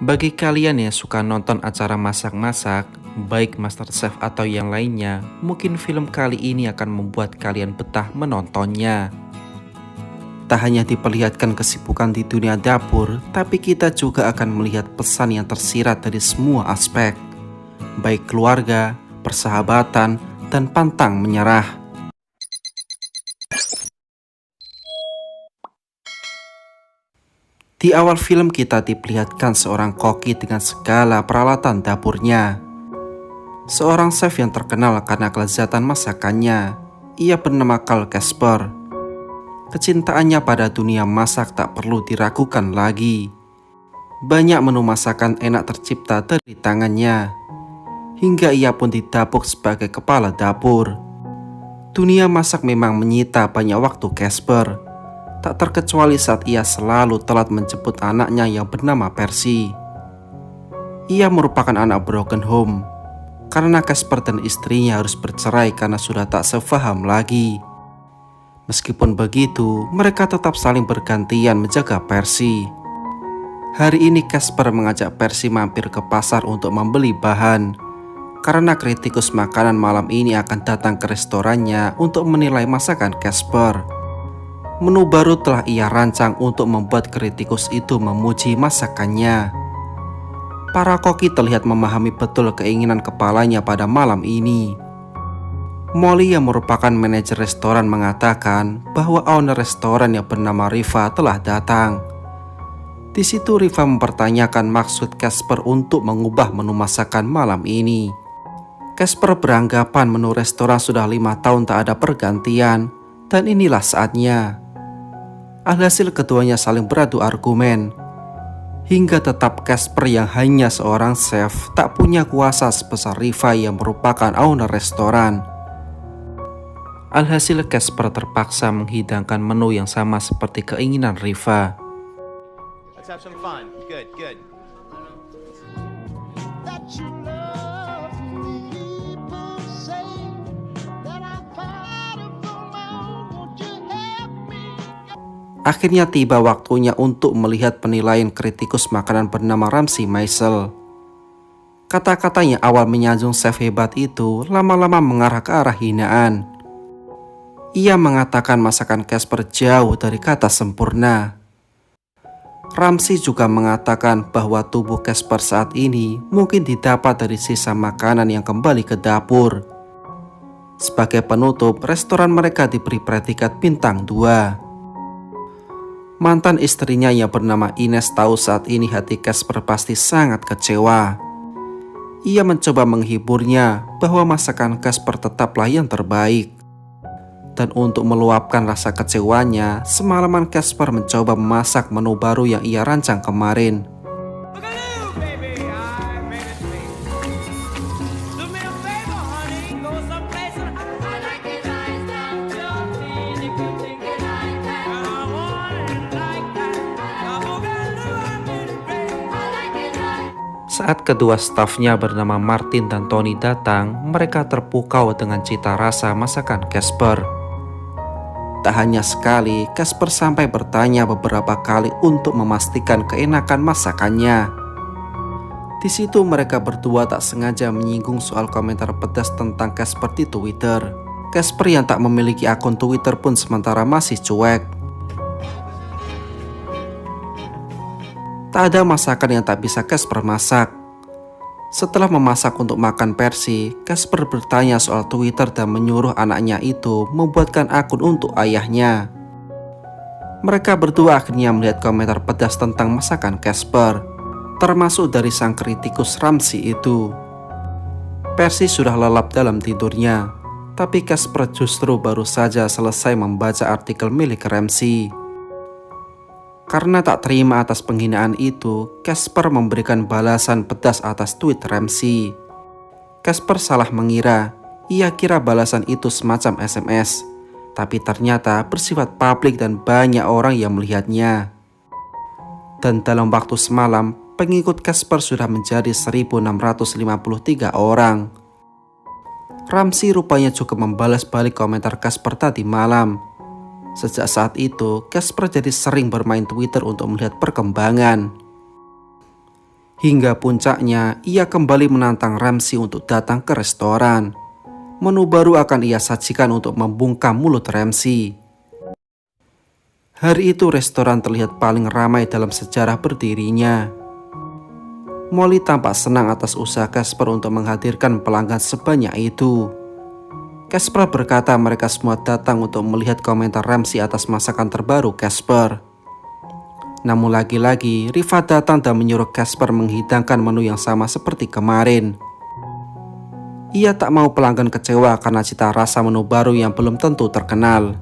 Bagi kalian yang suka nonton acara masak-masak, baik MasterChef atau yang lainnya, mungkin film kali ini akan membuat kalian betah menontonnya. Tak hanya diperlihatkan kesibukan di dunia dapur, tapi kita juga akan melihat pesan yang tersirat dari semua aspek, baik keluarga, persahabatan, dan pantang menyerah. Di awal film kita diperlihatkan seorang koki dengan segala peralatan dapurnya. Seorang chef yang terkenal karena kelezatan masakannya. Ia bernama Carl Casper. Kecintaannya pada dunia masak tak perlu diragukan lagi. Banyak menu masakan enak tercipta dari tangannya. Hingga ia pun didapuk sebagai kepala dapur. Dunia masak memang menyita banyak waktu Casper. Tak terkecuali saat ia selalu telat menjemput anaknya yang bernama Percy. Ia merupakan anak broken home, karena Casper dan istrinya harus bercerai karena sudah tak sefaham lagi. Meskipun begitu, mereka tetap saling bergantian menjaga Percy. Hari ini Casper mengajak Percy mampir ke pasar untuk membeli bahan, karena kritikus makanan malam ini akan datang ke restorannya untuk menilai masakan Casper. Menu baru telah ia rancang untuk membuat kritikus itu memuji masakannya. Para koki terlihat memahami betul keinginan kepalanya pada malam ini. Molly yang merupakan manajer restoran mengatakan bahwa owner restoran yang bernama Riva telah datang. Di situ Riva mempertanyakan maksud Casper untuk mengubah menu masakan malam ini. Casper beranggapan menu restoran sudah 5 tahun tak ada pergantian, dan inilah saatnya. Alhasil keduanya saling beradu argumen, hingga tetap Casper yang hanya seorang chef tak punya kuasa sebesar Riva yang merupakan owner restoran. Alhasil Casper terpaksa menghidangkan menu yang sama seperti keinginan Riva. Let's have some fun. Good, good. Akhirnya tiba waktunya untuk melihat penilaian kritikus makanan bernama Ramsey Maisel. Kata-kata yang awal menyanjung chef hebat itu lama-lama mengarah ke arah hinaan. Ia mengatakan masakan Casper jauh dari kata sempurna. Ramsey juga mengatakan bahwa tubuh Casper saat ini mungkin didapat dari sisa makanan yang kembali ke dapur. Sebagai penutup, restoran mereka diberi predikat bintang 2. Mantan istrinya yang bernama Ines tahu saat ini hati Casper pasti sangat kecewa. Ia mencoba menghiburnya bahwa masakan Casper tetaplah yang terbaik. Dan untuk meluapkan rasa kecewanya, semalaman Casper mencoba memasak menu baru yang ia rancang kemarin. Saat kedua stafnya bernama Martin dan Tony datang, mereka terpukau dengan cita rasa masakan Casper. Tak hanya sekali, Casper sampai bertanya beberapa kali untuk memastikan keenakan masakannya. Di situ mereka berdua tak sengaja menyinggung soal komentar pedas tentang Casper di Twitter. Casper yang tak memiliki akun Twitter pun sementara masih cuek. Tak ada masakan yang tak bisa Casper masak. Setelah memasak untuk makan Percy, Casper bertanya soal Twitter dan menyuruh anaknya itu membuatkan akun untuk ayahnya. Mereka berdua akhirnya melihat komentar pedas tentang masakan Casper, termasuk dari sang kritikus Ramsey itu. Percy sudah lelap dalam tidurnya, tapi Casper justru baru saja selesai membaca artikel milik Ramsey. Karena tak terima atas penghinaan itu, Casper memberikan balasan pedas atas tweet Ramsey. Casper salah mengira, ia kira balasan itu semacam SMS, tapi ternyata bersifat publik dan banyak orang yang melihatnya. Dan dalam waktu semalam, pengikut Casper sudah menjadi 1.653 orang. Ramsey rupanya juga membalas balik komentar Casper tadi malam. Sejak saat itu, Casper jadi sering bermain Twitter untuk melihat perkembangan. Hingga puncaknya, ia kembali menantang Ramsey untuk datang ke restoran. Menu baru akan ia sajikan untuk membungkam mulut Ramsey. Hari itu restoran terlihat paling ramai dalam sejarah berdirinya. Molly tampak senang atas usaha Casper untuk menghadirkan pelanggan sebanyak itu. Casper berkata mereka semua datang untuk melihat komentar Ramsey atas masakan terbaru Casper. Namun lagi-lagi Riva datang dan menyuruh Casper menghidangkan menu yang sama seperti kemarin. Ia tak mau pelanggan kecewa karena cita rasa menu baru yang belum tentu terkenal.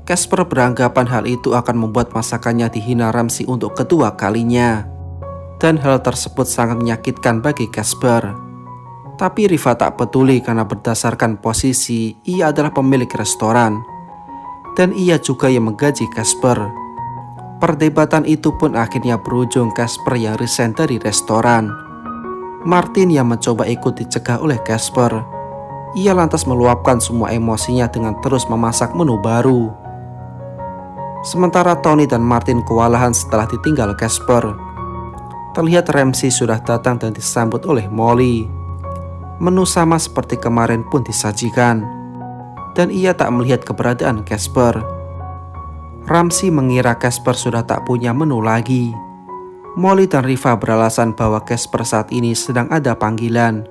Casper beranggapan hal itu akan membuat masakannya dihina Ramsey untuk kedua kalinya. Dan hal tersebut sangat menyakitkan bagi Casper. Tapi Riva tak peduli karena berdasarkan posisi, ia adalah pemilik restoran. Dan ia juga yang menggaji Casper. Perdebatan itu pun akhirnya berujung Casper yang resign dari restoran. Martin yang mencoba ikut dicegah oleh Casper. Ia lantas meluapkan semua emosinya dengan terus memasak menu baru. Sementara Tony dan Martin kewalahan setelah ditinggal Casper. Terlihat Ramsey sudah datang dan disambut oleh Molly. Menu sama seperti kemarin pun disajikan. Dan ia tak melihat keberadaan Casper. Ramsey mengira Casper sudah tak punya menu lagi. Molly dan Riva beralasan bahwa Casper saat ini sedang ada panggilan.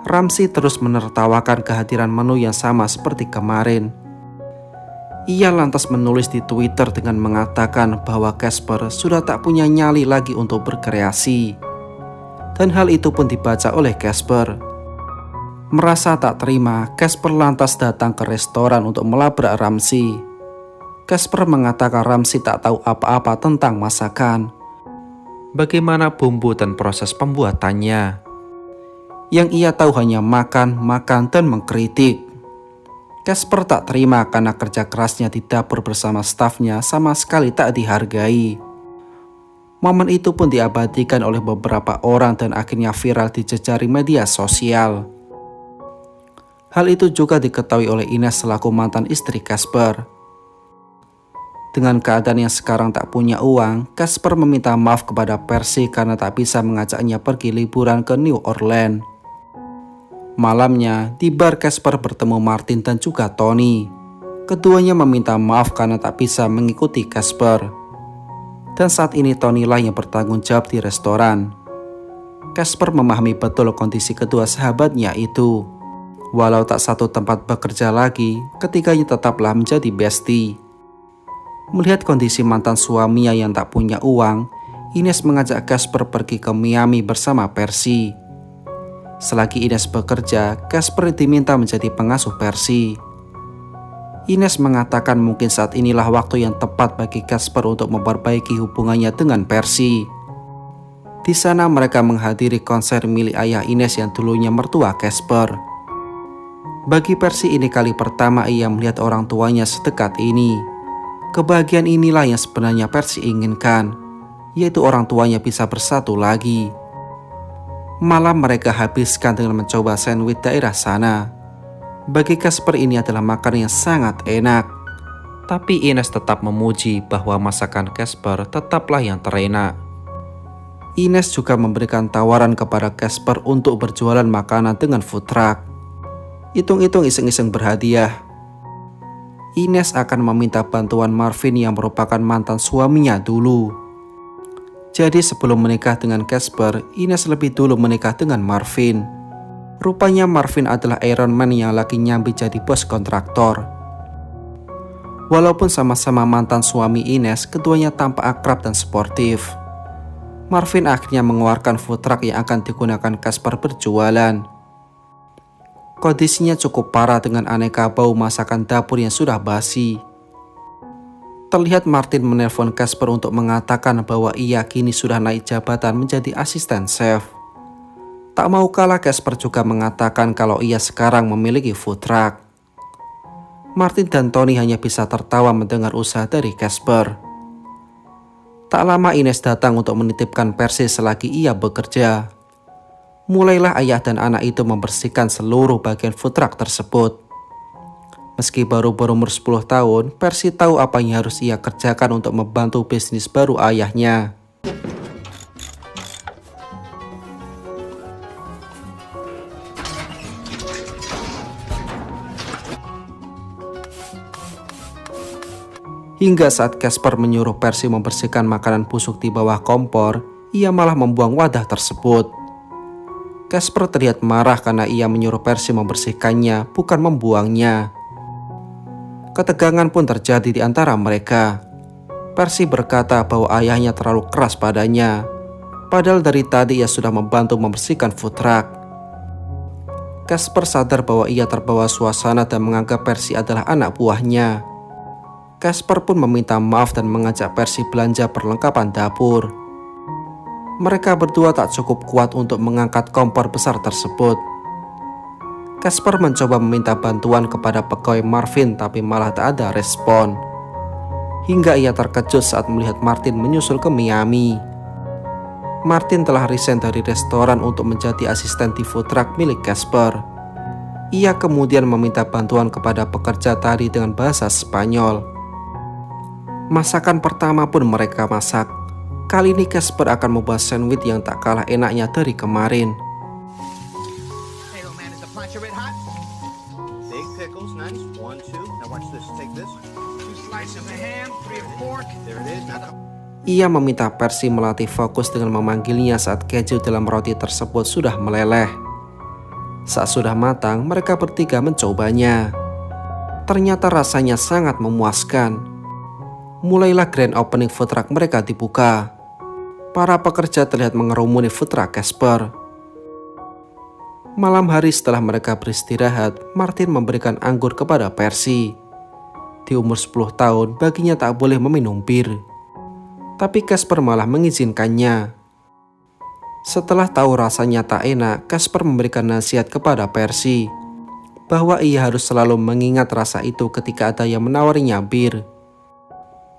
Ramsey terus menertawakan kehadiran menu yang sama seperti kemarin. Ia lantas menulis di Twitter dengan mengatakan bahwa Casper sudah tak punya nyali lagi untuk berkreasi. Dan hal itu pun dibaca oleh Casper. Merasa tak terima, Casper lantas datang ke restoran untuk melabrak Ramsey. Casper mengatakan Ramsey tak tahu apa-apa tentang masakan. Bagaimana bumbu dan proses pembuatannya. Yang ia tahu hanya makan, dan mengkritik. Casper tak terima karena kerja kerasnya di dapur bersama stafnya sama sekali tak dihargai. Momen itu pun diabadikan oleh beberapa orang dan akhirnya viral di jejaring media sosial. Hal itu juga diketahui oleh Ines selaku mantan istri Casper. Dengan keadaan yang sekarang tak punya uang, Casper meminta maaf kepada Percy karena tak bisa mengajaknya pergi liburan ke New Orleans. Malamnya, di bar Casper bertemu Martin dan juga Tony. Keduanya meminta maaf karena tak bisa mengikuti Casper. Dan saat ini Tony lah yang bertanggung jawab di restoran. Casper memahami betul kondisi kedua sahabatnya itu. Walau tak satu tempat bekerja lagi, ketiganya tetaplah menjadi bestie. Melihat kondisi mantan suaminya yang tak punya uang, Ines mengajak Casper pergi ke Miami bersama Percy. Selagi Ines bekerja, Casper diminta menjadi pengasuh Percy. Ines mengatakan mungkin saat inilah waktu yang tepat bagi Casper untuk memperbaiki hubungannya dengan Percy. Di sana mereka menghadiri konser milik ayah Ines yang dulunya mertua Casper. Bagi Percy ini kali pertama ia melihat orang tuanya sedekat ini. Kebahagiaan inilah yang sebenarnya Percy inginkan, yaitu orang tuanya bisa bersatu lagi. Malam mereka habiskan dengan mencoba sandwich daerah sana. Bagi Casper ini adalah makanan yang sangat enak. Tapi Ines tetap memuji bahwa masakan Casper tetaplah yang terenak. Ines juga memberikan tawaran kepada Casper untuk berjualan makanan dengan food truck. Hitung-hitung iseng-iseng berhadiah. Ines akan meminta bantuan Marvin yang merupakan mantan suaminya dulu. Jadi sebelum menikah dengan Casper, Ines lebih dulu menikah dengan Marvin. Rupanya Marvin adalah Iron Man yang lagi nyambi jadi bos kontraktor. Walaupun sama-sama mantan suami Ines, keduanya tampak akrab dan sportif. Marvin akhirnya mengeluarkan food truck yang akan digunakan Casper berjualan. Kondisinya cukup parah dengan aneka bau masakan dapur yang sudah basi. Terlihat Martin menelpon Casper untuk mengatakan bahwa ia kini sudah naik jabatan menjadi asisten chef. Tak mau kalah, Casper juga mengatakan kalau ia sekarang memiliki food truck. Martin dan Tony hanya bisa tertawa mendengar usaha dari Casper. Tak lama Ines datang untuk menitipkan Percy selagi ia bekerja. Mulailah ayah dan anak itu membersihkan seluruh bagian food truck tersebut. Meski baru berumur 10 tahun, Percy tahu apa yang harus ia kerjakan untuk membantu bisnis baru ayahnya. Hingga saat Casper menyuruh Percy membersihkan makanan busuk di bawah kompor, ia malah membuang wadah tersebut. Casper terlihat marah karena ia menyuruh Percy membersihkannya, bukan membuangnya. Ketegangan pun terjadi di antara mereka. Percy berkata bahwa ayahnya terlalu keras padanya, padahal dari tadi ia sudah membantu membersihkan food truck. Casper sadar bahwa ia terbawa suasana dan menganggap Percy adalah anak buahnya. Casper pun meminta maaf dan mengajak Percy belanja perlengkapan dapur. Mereka berdua tak cukup kuat untuk mengangkat kompor besar tersebut. Casper mencoba meminta bantuan kepada pegawai Marvin tapi malah tak ada respon. Hingga ia terkejut saat melihat Martin menyusul ke Miami. Martin telah resign dari restoran untuk menjadi asisten di food truck milik Casper. Ia kemudian meminta bantuan kepada pekerja tadi dengan bahasa Spanyol. Masakan pertama pun mereka masak. Kali ini Casper akan membuat sandwich yang tak kalah enaknya dari kemarin. Hey, old man, is the plancha red hot? Big pickles, nice. 1, 2. Now watch this. Take this. 2 slices of ham, 3 of pork. There it is. Now Ia meminta Percy melatih fokus dengan memanggilnya saat keju dalam roti tersebut sudah meleleh. Saat sudah matang, mereka bertiga mencobanya. Ternyata rasanya sangat memuaskan. Mulailah grand opening food truck mereka dibuka. Para pekerja terlihat mengerumuni food truck Casper. Malam hari setelah mereka beristirahat, Martin memberikan anggur kepada Percy. Di umur 10 tahun, baginya tak boleh meminum bir. Tapi Casper malah mengizinkannya. Setelah tahu rasanya tak enak, Casper memberikan nasihat kepada Percy bahwa ia harus selalu mengingat rasa itu ketika ada yang menawarinya bir.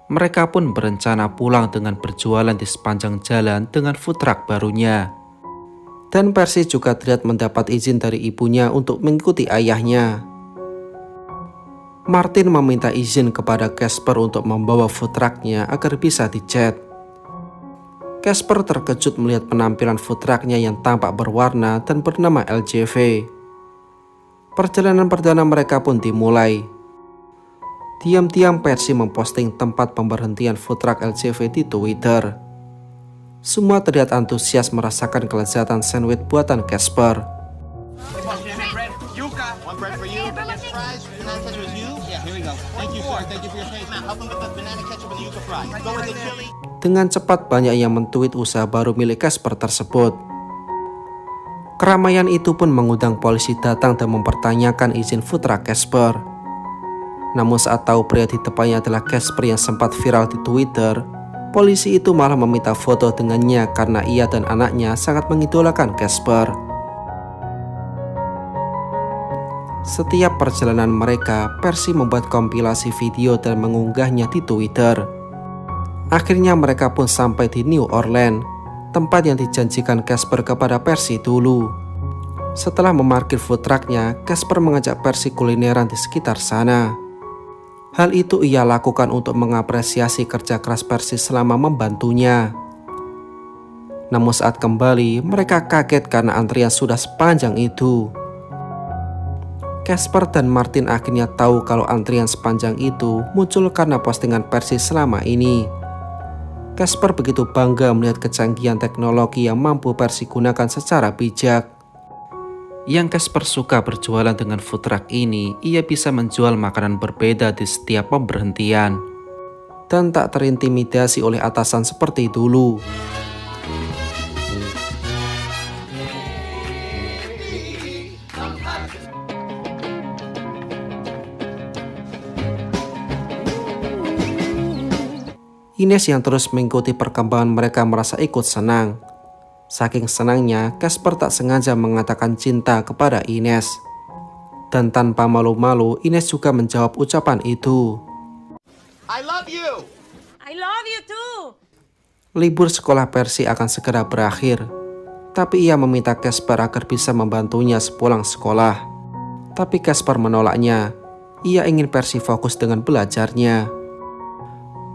Mereka pun berencana pulang dengan berjualan di sepanjang jalan dengan food truck barunya. Dan Percy juga terlihat mendapat izin dari ibunya untuk mengikuti ayahnya. Martin meminta izin kepada Casper untuk membawa food trucknya agar bisa dicat. Casper terkejut melihat penampilan food trucknya yang tampak berwarna dan bernama LJV. Perjalanan perdana mereka pun dimulai. Diam-diam Percy memposting tempat pemberhentian food truck LJV di Twitter. Semua terlihat antusias merasakan kelezatan sandwich buatan Casper. one bread for you. French fries, banana ketchup is you. Yeah, here we go. Thank you, sir. Thank you for your patience. Now, help him with the banana ketchup and the yuca fries. Go with the chili. Dengan cepat banyak yang mentweet usaha baru milik Casper tersebut. Keramaian itu pun mengundang polisi datang dan mempertanyakan izin food truck Casper. Namun saat tahu pria di depannya adalah Casper yang sempat viral di Twitter, polisi itu malah meminta foto dengannya karena ia dan anaknya sangat mengidolakan Casper. Setiap perjalanan mereka, Percy membuat kompilasi video dan mengunggahnya di Twitter. Akhirnya mereka pun sampai di New Orleans, tempat yang dijanjikan Casper kepada Percy dulu. Setelah memarkir food trucknya, Casper mengajak Percy kulineran di sekitar sana. Hal itu ia lakukan untuk mengapresiasi kerja keras Percy selama membantunya. Namun saat kembali, mereka kaget karena antrian sudah sepanjang itu. Casper dan Martin akhirnya tahu kalau antrian sepanjang itu muncul karena postingan Percy selama ini. Casper begitu bangga melihat kecanggihan teknologi yang mampu Percy gunakan secara bijak. Yang Casper suka berjualan dengan food truck ini, ia bisa menjual makanan berbeda di setiap pemberhentian. Dan tak terintimidasi oleh atasan seperti dulu. Ines yang terus mengikuti perkembangan mereka merasa ikut senang. Saking senangnya, Casper tak sengaja mengatakan cinta kepada Ines. Dan tanpa malu-malu, Ines juga menjawab ucapan itu. I love you. I love you too. Libur sekolah Percy akan segera berakhir. Tapi ia meminta Casper agar bisa membantunya sepulang sekolah. Tapi Casper menolaknya. Ia ingin Percy fokus dengan belajarnya.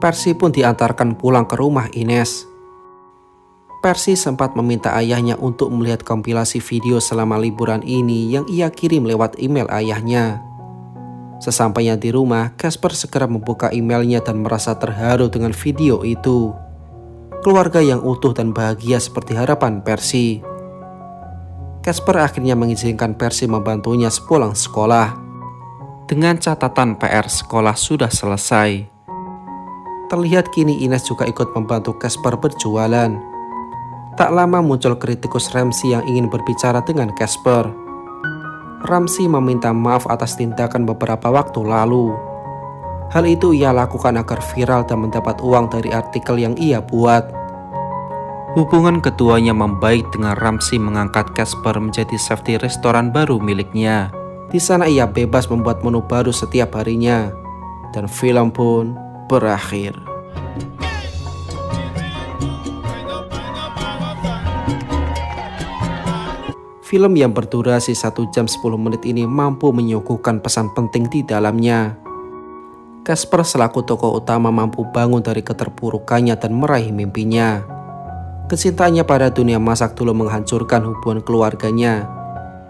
Percy pun diantarkan pulang ke rumah Ines. Percy sempat meminta ayahnya untuk melihat kompilasi video selama liburan ini yang ia kirim lewat email ayahnya. Sesampainya di rumah, Casper segera membuka emailnya dan merasa terharu dengan video itu. Keluarga yang utuh dan bahagia seperti harapan Percy. Casper akhirnya mengizinkan Percy membantunya sepulang sekolah. Dengan catatan PR sekolah sudah selesai. Terlihat kini Ines juga ikut membantu Casper berjualan. Tak lama muncul kritikus Ramsey yang ingin berbicara dengan Casper. Ramsey meminta maaf atas tindakan beberapa waktu lalu. Hal itu ia lakukan agar viral dan mendapat uang dari artikel yang ia buat. Hubungan keduanya membaik dengan Ramsey mengangkat Casper menjadi chef di restoran baru miliknya. Di sana ia bebas membuat menu baru setiap harinya. Dan film pun berakhir. Film yang berdurasi 1 jam 10 menit ini mampu menyuguhkan pesan penting di dalamnya. Casper selaku tokoh utama mampu bangun dari keterpurukannya dan meraih mimpinya. Kecintaannya pada dunia masak dulu menghancurkan hubungan keluarganya,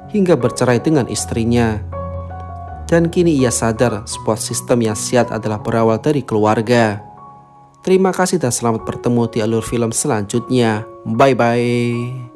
hingga bercerai dengan istrinya. Dan kini ia sadar sebuah sistem yang sehat adalah berawal dari keluarga. Terima kasih dan selamat bertemu di alur film selanjutnya. Bye-bye.